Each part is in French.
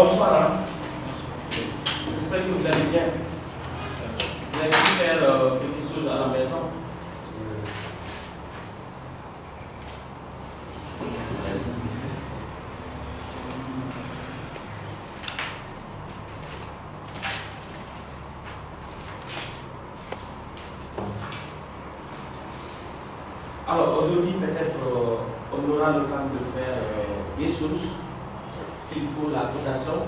Bonsoir. Hein. J'espère que vous allez bien. Vous avez pu faire quelque chose à la maison. Alors aujourd'hui peut-être on aura le temps de faire des choses. S'il faut la cotation,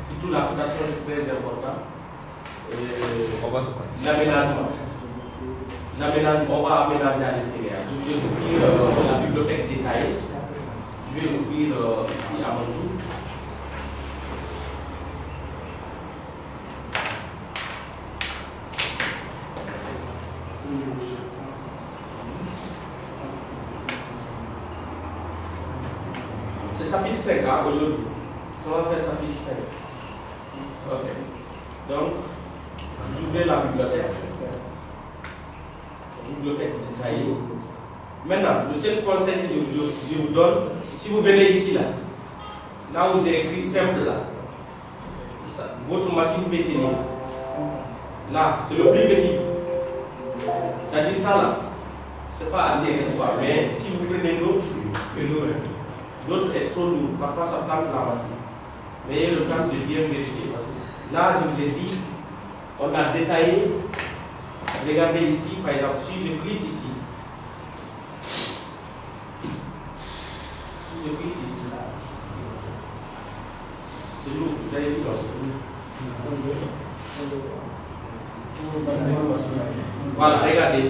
surtout la cotation c'est très important. L'aménagement. L'aménagement, on va aménager à l'intérieur. Je vais ouvrir la bibliothèque détaillée. Je vais ouvrir ici à mon tour. C'est chapitre 5 hein, aujourd'hui. Ça va faire chapitre 5. Ok. Donc, j'ouvre la bibliothèque. Bibliothèque détaillée. Maintenant, le seul conseil que je vous donne, si vous venez ici, là où j'ai écrit simple, là, votre machine peut tenir. Là, c'est le plus petit. C'est-à-dire ça, là, c'est pas assez risqué. Mais si vous prenez l'autre, l'autre est trop lourd. Parfois, ça plante la machine. Mais ayez le temps de bien vérifier. Parce que là, je vous ai dit, on a détaillé. Regardez ici, par exemple, si je clique ici. Si je clique ici, là. C'est lourd. Vous avez vu, c'est lourd. Voilà, regardez.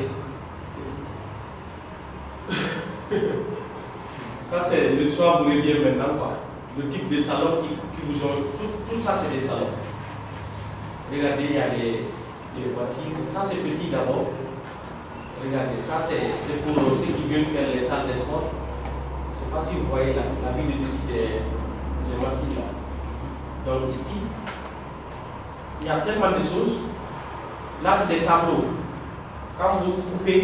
Ça, c'est le soir, vous revient maintenant, quoi. Le type de salon qui vous ont. Tout ça, c'est des salons. Regardez, il y a des voitures. Ça, c'est petit d'abord. Regardez, ça, c'est pour ceux qui viennent faire les salles de sport. Je ne sais pas si vous voyez la vie de dessus des machines là. Donc, ici, il y a tellement de choses. Là, c'est des tableaux. Quand vous coupez,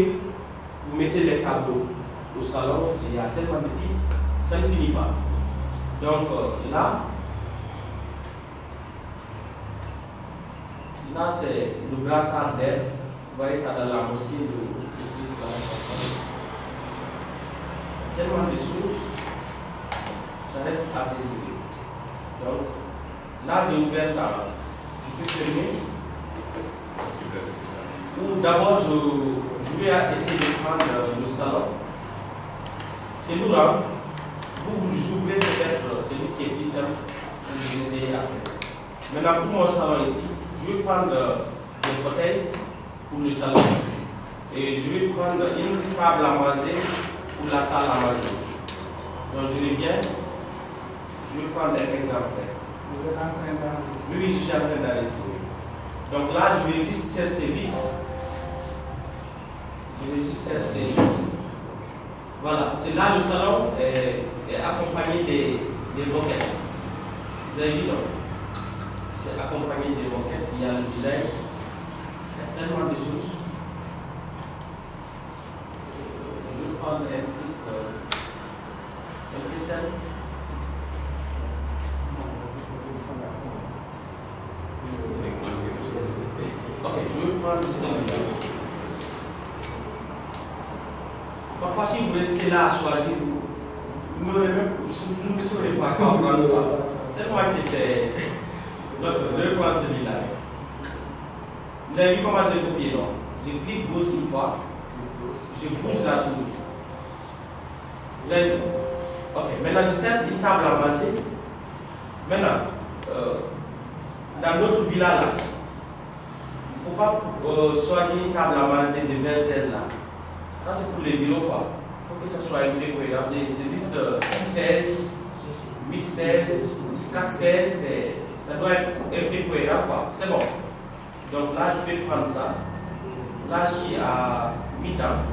vous mettez les tableaux au salon, il y a tellement de titres, ça ne finit pas. Donc là c'est le brassard d'air. Vous voyez ça dans la mosquée tellement de choses, ça reste à désirer. Donc là j'ai ouvert ça. Je peux fermer. Ou d'abord je vais essayer de prendre le salon. C'est lourd, hein? Vous ouvrez peut-être celui qui est plus simple. Je vais essayer après. Maintenant, pour mon salon ici, je vais prendre des fauteuils pour le salon. Et je vais prendre une table à manger pour la salle à manger. Donc, je reviens. Je vais prendre un exemple. Vous êtes en train d'enregistrer? Oui, je suis en train d'enregistrer. Donc là, je vais juste chercher vite. Je vais juste chercher vite. Voilà, parce que là, le salon est accompagné des moquettes. Vous avez vu, non? C'est accompagné des moquettes, il y a le design, il y a tellement de choses. Je vais prendre un truc, un dessin. Ok, je vais prendre celui-là. Parfois, si vous restez là à choisir, vous ne saurez pas comprendre. C'est moi qui sais. Donc, je vais prendre celui-là. Vous avez vu comment j'ai copié, non? Je clique gauche une fois, je bouge la souris. Vous avez vu? Ok, maintenant je cherche une table à manger. Maintenant, dans notre villa là, il ne faut pas choisir une table à manger de 26 là. Ça c'est pour les bureaux quoi. Il faut que ça soit un peu cohérent. J'existe 6-16, 8-16, 4-16, ça doit être un peu cohérent quoi. C'est bon. Donc là je vais prendre ça. Là je suis à 8 ans.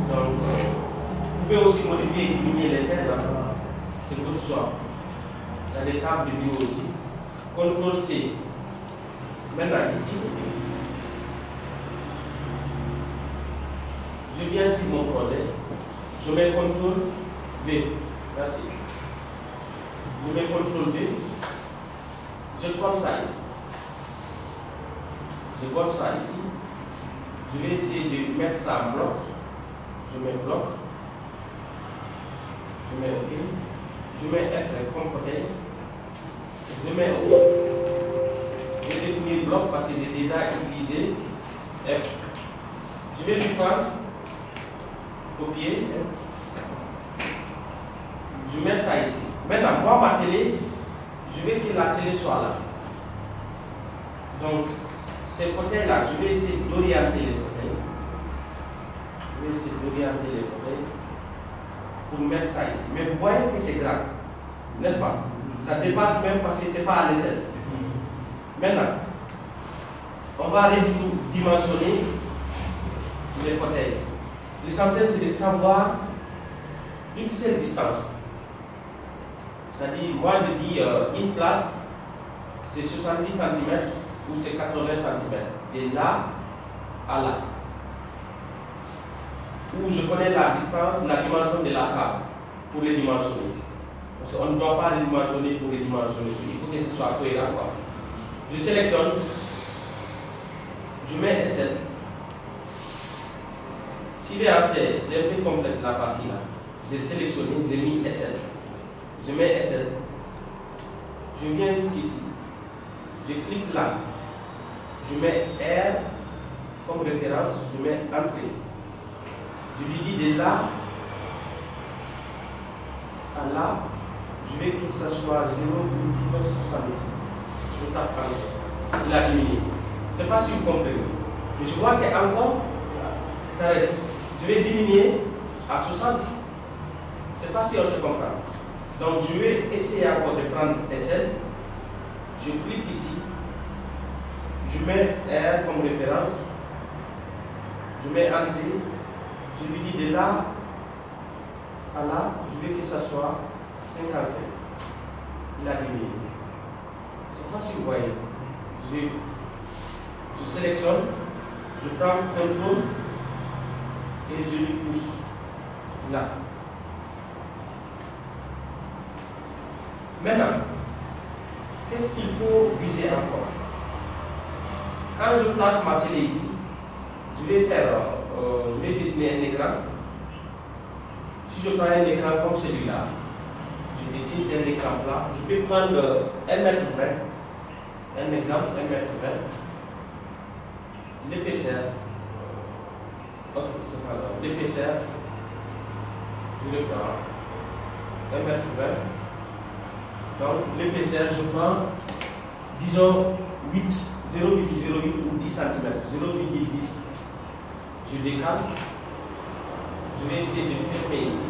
Donc vous pouvez aussi modifier et diminuer les 16 ans. C'est votre choix. Il y a des tables de bureau aussi. CTRL C. Maintenant ici. Je viens sur mon projet, je mets CTRL V, merci. Je mets CTRL V, Je colle ça ici. Je colle ça ici. Je vais essayer de mettre ça en bloc. Je mets bloc. Je mets OK. Je mets F comme fauteuil. Je mets OK. Je vais définir bloc parce que j'ai déjà utilisé F. Je vais lui prendre, copier. Je mets ça ici. Maintenant, moi, ma télé, je veux que la télé soit là. Donc, ces fauteuils-là, je vais essayer d'orienter les fauteuils. Je vais essayer d'orienter les fauteuils pour mettre ça ici. Mais vous voyez que c'est grave, n'est-ce pas? Ça dépasse même parce que ce n'est pas à l'échelle. Maintenant, on va redimensionner les fauteuils. L'essentiel, c'est de savoir une seule distance. C'est-à-dire, moi je dis une place, c'est 70 cm ou c'est 80 cm. De là à là. Où je connais la distance, la dimension de la table pour les dimensionner. Parce qu'on ne doit pas les dimensionner pour les dimensionner. Il faut que ce soit cohérent. Je sélectionne, je mets SL. C'est un peu complexe la partie là. J'ai sélectionné, j'ai mis SL. Je mets SL. Je viens jusqu'ici. Je clique là. Je mets R comme référence. Je mets entrée. Je lui dis de là à là. Je veux que ça soit 0,70. Je tape encore. Il a diminué. Je ne sais pas si vous comprenez. Mais je vois qu'encore, ça reste. Je vais diminuer à 60. Je ne sais pas si on se comprend. Donc je vais essayer encore de prendre SL. Je clique ici. Je mets R comme référence. Je mets entrée. Je lui dis de là à là, je veux que ça soit 55. Il a diminué. Je ne sais pas si vous voyez. Je sélectionne. Je prends CTRL et je lui pousse là. Maintenant, qu'est-ce qu'il faut viser encore? Quand je place ma télé ici, je vais dessiner un écran. Si je prends un écran comme celui-là, je dessine, c'est un écran plat. Je vais prendre 1,20 m. Un exemple, 1,20 m. L'épaisseur. Ok, c'est pas grave. L'épaisseur, je le prends 1,20 m. Donc l'épaisseur, je prends, disons 0,08 ou 10 cm, 0,10. Je décale. Je vais essayer de fermer ici.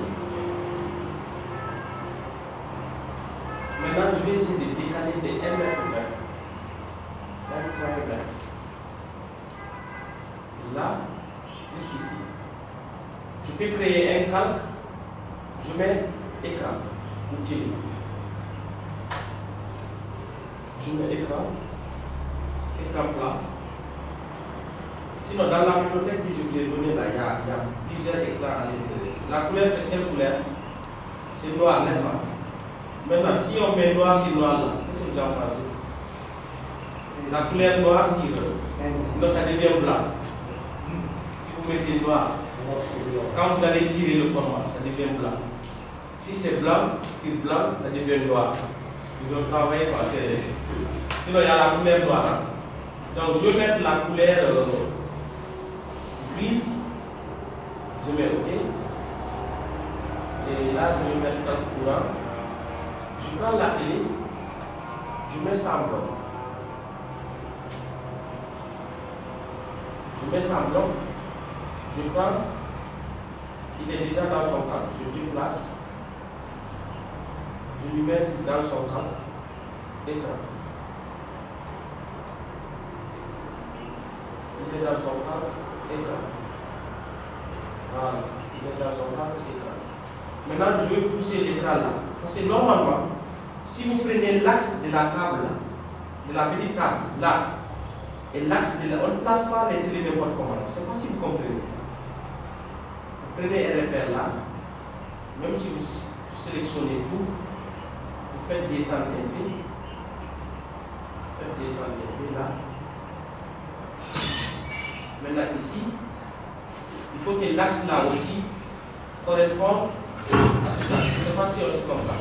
Maintenant, je vais essayer de décaler de 1,20 m. Là, jusqu'ici. Je peux créer un calque. Je mets écran ou télé. Je mets écran plat. Sinon, dans la bibliothèque que je vous ai donnée, là, il y a plusieurs écrans à l'intérieur. La couleur, c'est quelle couleur? C'est noir, n'est-ce pas? Maintenant, si on met noir sur noir, là, qu'est-ce que vous en pensez? La couleur noire sur non, ça devient blanc. Si vous mettez noir, quand vous allez tirer le format, ça devient blanc. Si c'est blanc, sur blanc, ça devient noir. Ils ont travaillé parce que sinon il y a la couleur noire. Hein? Donc je vais mettre la couleur grise. Je mets OK. Et là je vais mettre calque courant. Je prends la télé. Je mets ça en bloc. Je mets ça en bloc. Je prends. Il est déjà dans son cadre. Je déplace. Je lui mets dans son cadre. Écran. Il est dans son cadre. Écran. Voilà. Il est dans son cadre. Écran. Maintenant, je vais pousser l'écran là. Parce que normalement, si vous prenez l'axe de la table là, de la petite table là, et l'axe de la. On ne place pas les télés n'importe comment. Je ne sais pas si vous comprenez. Vous prenez un repère là, même si vous sélectionnez tout, vous faites descendre un peu. Faites descendre les là. Maintenant ici, il faut que l'axe là aussi corresponde à ce là. Je ne sais pas si on se comprend.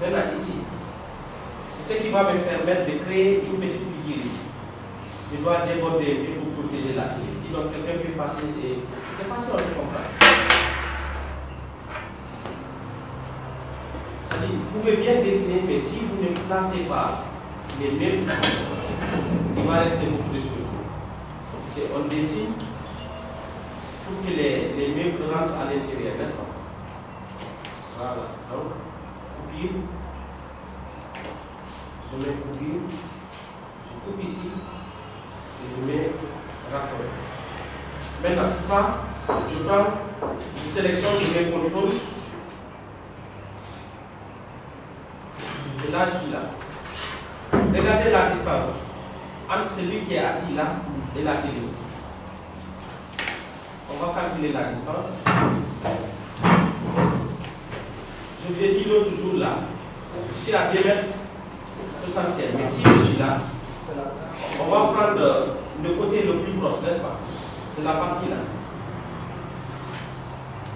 Maintenant ici, c'est ce qui va me permettre de créer une petite figure ici. Je dois déborder un peu pour protéger la clé. Sinon quelqu'un peut passer et... Je ne sais pas si on se comprend. C'est-à-dire, vous pouvez bien dessiner, mais si vous ne placez pas les mêmes, il va rester beaucoup de choses. On dessine pour que les meubles rentrent à l'intérieur, n'est-ce pas? Voilà. Donc, coupure. Je mets coupure. Je coupe ici. Et je mets raccord. Maintenant, ça, je prends, je sélectionne, je mets contrôle. Et là, je suis là. Regardez la distance entre celui qui est assis là et la télé. On va calculer la distance. Je vous ai dit l'autre jour là, je suis à 2 mètres 75. Mais si je suis là, on va prendre le côté le plus proche, n'est-ce pas? C'est la partie là.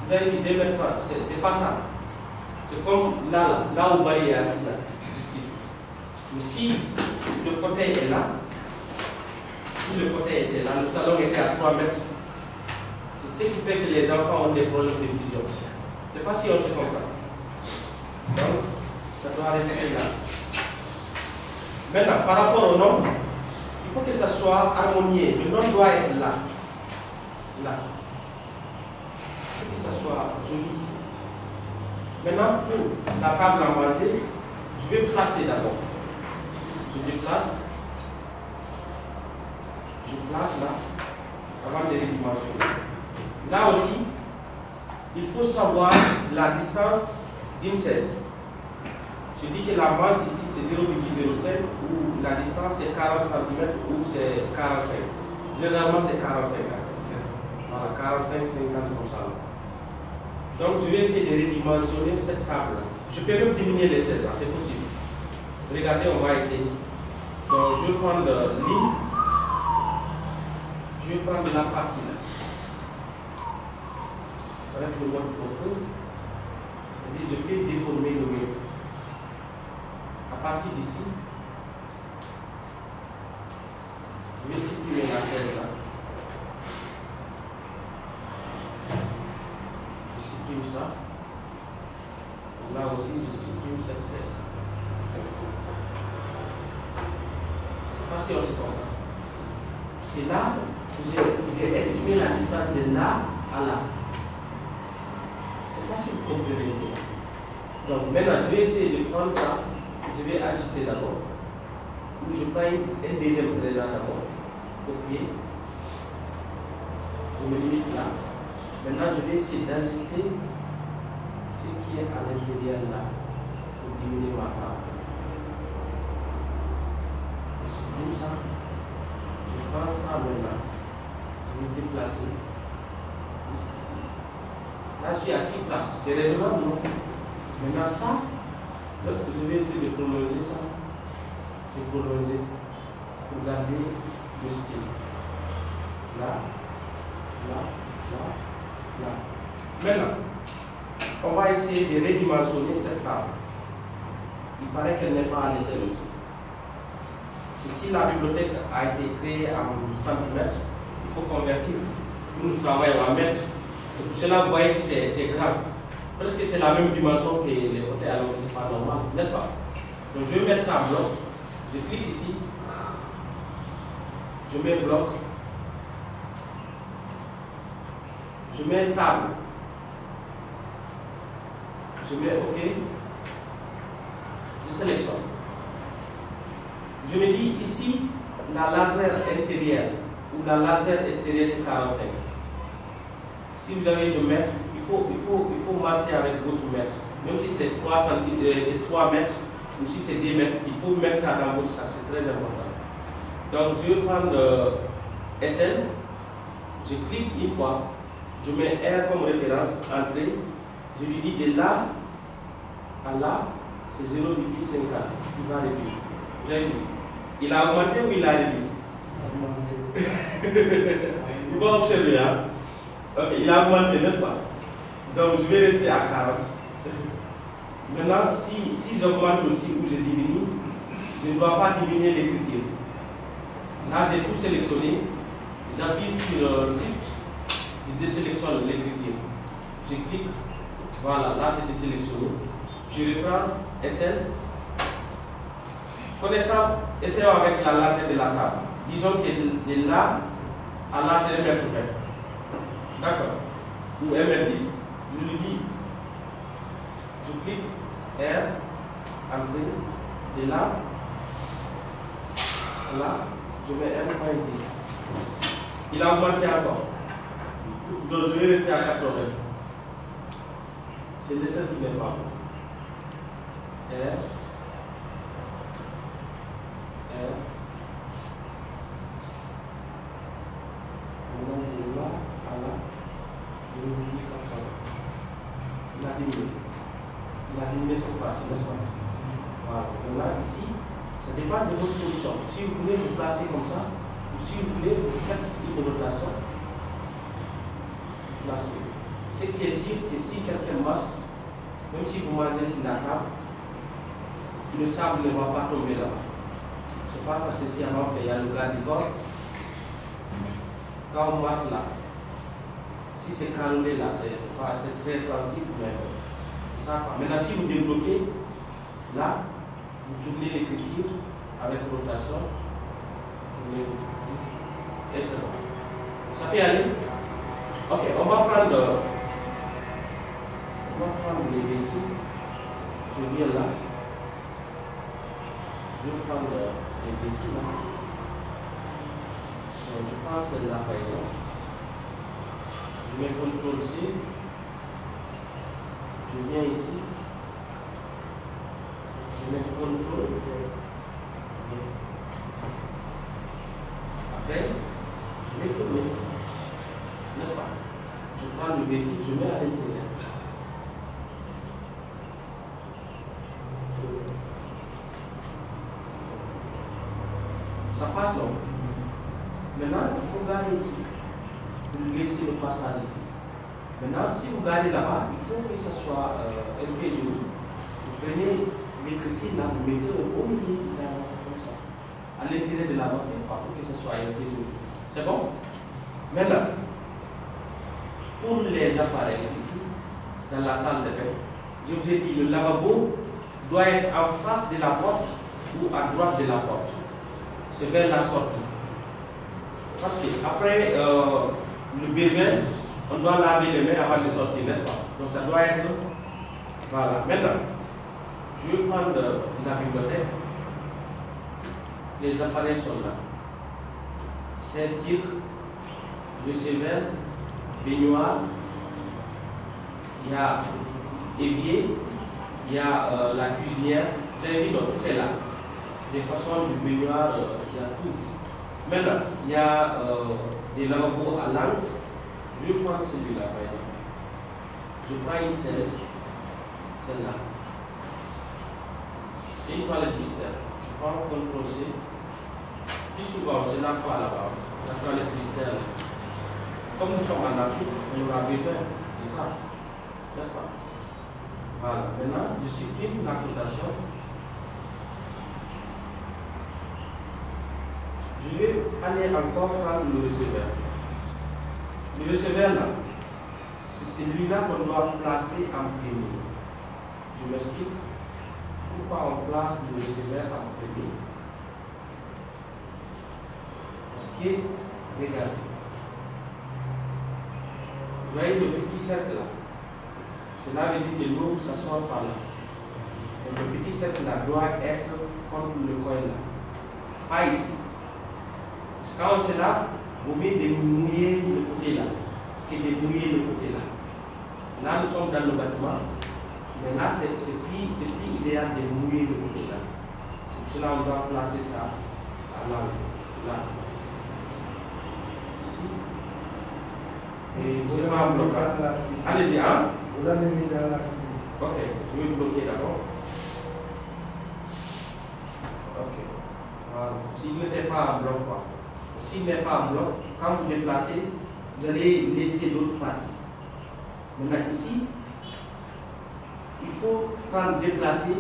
Vous avez dit 2 mètres 30, c'est pas ça. C'est comme là où Bali est assis là, jusqu'ici. Mais si le fauteuil est là, si le fauteuil était là, le salon était à 3 mètres, c'est ce qui fait que les enfants ont des problèmes de vision. Je ne sais pas si on se comprend. Donc, ça doit rester là. Maintenant, par rapport au nombre, il faut que ça soit harmonieux. Le nombre doit être là. Là. Il faut que ça soit joli. Maintenant, pour la table à manger, je vais placer d'abord. Je déplace. Je place là, avant de redimensionner. Là aussi, il faut savoir la distance d'une 16. Je dis que la masse ici c'est 0,05 ou la distance c'est 40 cm ou c'est 45. Généralement c'est 45. Voilà, 45, 50 comme ça. Donc je vais essayer de redimensionner cette table. Je peux même diminuer les 16 là, c'est possible. Regardez, on va essayer. Donc je vais prendre ligne. Je vais prendre la partie là. Avec le mode propos, je peux déformer le mur. À partir d'ici, je vais supprimer la 16 là. Je supprime ça. Là aussi, je supprime cette 16. Je ne sais pas si on se comprend. C'est là que j'ai estimé la distance de là à là. C'est pas si vous comprenez. Donc maintenant, je vais essayer de prendre ça. Je vais ajuster d'abord. Ou je prends un deuxième trait là d'abord. Copier. Je me limite là. Maintenant, je vais essayer d'ajuster ce qui est à l'intérieur là pour diminuer ma table. Je supprime ça. Je prends ça maintenant. Je vais me déplacer jusqu'ici. Là, je suis à 6 places. C'est raisonnable, non? Maintenant, ça, je vais essayer de prolonger ça. De prolonger pour garder le style. Là, là, là, là. Maintenant, on va essayer de redimensionner cette table. Il paraît qu'elle n'est pas à l'échelle aussi. Ici, la bibliothèque a été créée en centimètres. Il faut convertir. Nous travaillons en mètres. C'est pour cela que vous voyez que c'est grand. Presque c'est la même dimension que les fauteuils, alors que ce n'est pas normal, n'est-ce pas? Donc je vais mettre ça en bloc. Je clique ici. Je mets bloc. Je mets table. Je mets OK. Je sélectionne. Je me dis ici, la largeur intérieure ou la largeur extérieure c'est 45. Si vous avez 2 mètres, il faut marcher avec votre mètre. Même si c'est 3 mètres ou si c'est 2 mètres, il faut mettre ça dans votre sac, c'est très important. Donc je vais prendre SL, je clique une fois, je mets R comme référence, entrée, je lui dis de là à là, c'est 0,50, il va réduire. J'ai vu. Il a augmenté ou il a réduit? Il faut observer, hein? Ok, il a augmenté, n'est-ce pas? Donc je vais rester à 40. Maintenant, si j'augmente aussi ou je diminue, je ne dois pas diminuer l'écriture. Là, j'ai tout sélectionné. J'appuie sur Shift, je désélectionne l'écriture. Je clique, voilà, là c'est désélectionné. Je reprends SL. Connaissant, essayons avec la largeur de la table. Disons que de là à là c'est 1 m. D'accord? Ou 1 m 10. Je lui dis, je clique R, entrée, de là à là, je mets 1 m 10. Il a augmenté encore. Donc je vais rester à 80. C'est le seul qui n'est pas. R. Maintenant de là à là, je vais vous dire 80. Il a diminué. Il a diminué cette fois-ci, n'est-ce pas? Voilà. Maintenant ici, ça dépend de votre position. Si vous voulez vous placer comme ça, ou si vous voulez vous faire une rotation, placez. Ce qui est sûr que si quelqu'un masse, même si vous mangez sur la table, le sable ne va pas tomber là. C'est pas parce que si avant fait, il y a le garde du corps. Quand on masse là, si c'est carolé là, c'est très sensible, mais ça. Maintenant, si vous débloquez, là, vous tournez l'écriture avec rotation, et c'est bon. Ça peut aller? Ok, on va prendre les véhicules. Je viens là. Je vais prendre les véhicules là. Donc, je prends celle-là par exemple. Je mets CTRL C. Je viens ici. Je mets CTRL V. Après, je vais tourner. N'est-ce pas? Je prends le véhicule, je mets à l'intérieur. Ça passe non? Maintenant, il faut garer ici. Vous laissez le passage ici. Maintenant, si vous garez là-bas, il faut que ce soit un peu joli. Vous prenez l'écriture là, vous mettez au milieu de la voiture comme ça. À l'intérieur de la voiture, pour que ce soit un peu joli. C'est bon? Maintenant, pour les appareils ici, dans la salle de bain, je vous ai dit, le lavabo doit être en face de la porte ou à droite de la porte. C'est vers la sortie. Parce qu'après le besoin, on doit laver les mains avant de sortir, n'est-ce pas? Donc ça doit être. Voilà. Maintenant, je vais prendre la bibliothèque. Les appareils sont là. C'est stick, receveur, baignoire, il y a évier, il y a la cuisinière. Vous avez vu, donc tout est là. Des façons de baignoire, il y a tout. Maintenant, il y a des lavabos à langue. Je vais prendre celui-là, par exemple. Je prends une 16, celle-là. Et une toilette blister. Je prends CTRL C. Plus souvent, c'est la fois là-bas. La toilette blister. Comme nous sommes en Afrique, on aura besoin de ça. N'est-ce pas? Voilà. Maintenant, je supprime la cotation. Je vais aller encore prendre le receveur. Le receveur là, c'est celui-là qu'on doit placer en premier. Je m'explique pourquoi on place le receveur en premier. Parce que, regardez, vous voyez le petit cercle là. Cela veut dire que l'eau, ça sort par là. Et le petit cercle là doit être contre le coin là. Pas ici. Quand on se lave, vous mieux de mouiller le côté là, que de mouiller le côté là. Là, nous sommes dans le bâtiment, mais là, c'est plus idéal de mouiller le côté là. C'est pour cela qu'on doit placer ça à là. Ici. Et c'est pas bloqué. Allez-y, hein? Vous l'avez mis dans la cuisine. Ok, je vais bloquer d'abord. Ok, voilà. s'il n'était pas en bloc, quoi. S'il n'est pas en bloc, quand vous déplacez, vous allez laisser l'autre partie. Maintenant ici, il faut prendre, déplacer,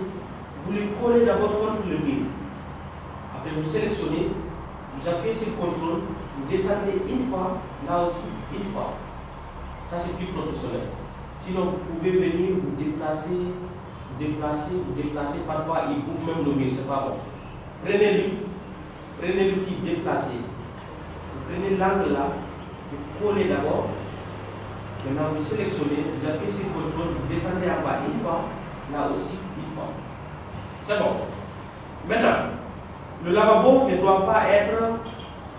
vous le collez d'abord contre le mur. Après vous sélectionnez, vous appuyez sur contrôle, vous descendez une fois, là aussi une fois. Ça c'est plus professionnel. Sinon vous pouvez venir, vous déplacer, parfois il bouffe même le mur, c'est pas bon. Prenez l'outil déplacer. Vous prenez l'angle là, vous collez d'abord. Maintenant vous sélectionnez, vous appuyez sur contrôle, vous descendez en bas une fois, là aussi une fois. C'est bon. Maintenant, le lavabo ne doit pas être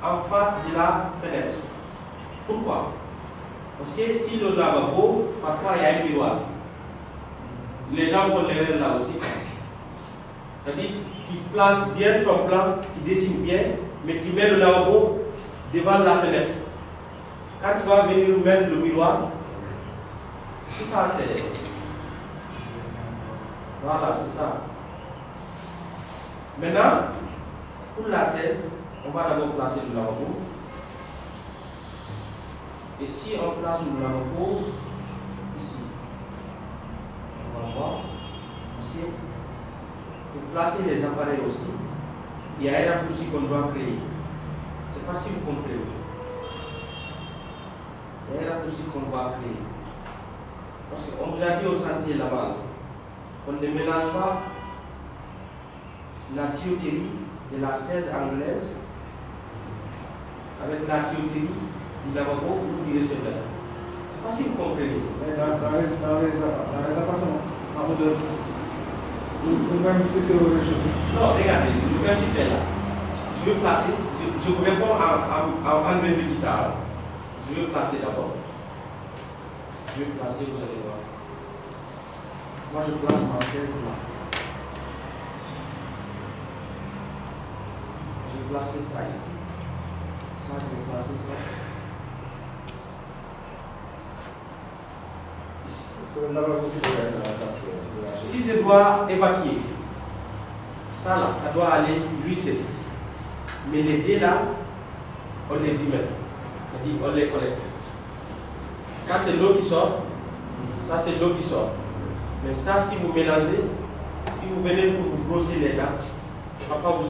en face de la fenêtre. Pourquoi? Parce que si le lavabo, parfois il y a un miroir. Les gens font l'erreur là aussi. C'est-à-dire qu'ils placent bien ton plan, qu'ils dessinent bien, mais qu'ils mettent le lavabo devant la fenêtre. Quand tu vas venir mettre le miroir, tout ça c'est... Voilà, c'est ça. Maintenant, pour la 16, on va d'abord placer le lavabo. Et si on place le lavabo ici, on va voir ici, pour placer les appareils aussi, il y a un raccourci qu'on doit créer. Je ne sais pas si vous comprenez. Il y a un raccourci qu'on doit créer. Parce qu'on vous a dit au sentier là-bas qu'on ne mélange pas la tuyauterie de la 16 anglaise avec la tuyauterie du lavabo ou du receveur. Je ne sais pas si vous comprenez. Dans les appartements, en hauteur, non, regardez, le principe est là. Je vais placer, je vous réponds en deux guitares. Je vais placer d'abord. Je vais placer, vous allez voir. Moi je place ma 16 là. Je vais placer ça ici. Ça, je vais placer ça. Si je dois évacuer, ça là, ça doit aller lui seul. Mais les dés là, on les y met. C'est-à-dire on les collecte. Ça c'est l'eau qui sort. Ça c'est l'eau qui sort. Mais ça, si vous mélangez, si vous venez pour vous brosser les dents, parfois vous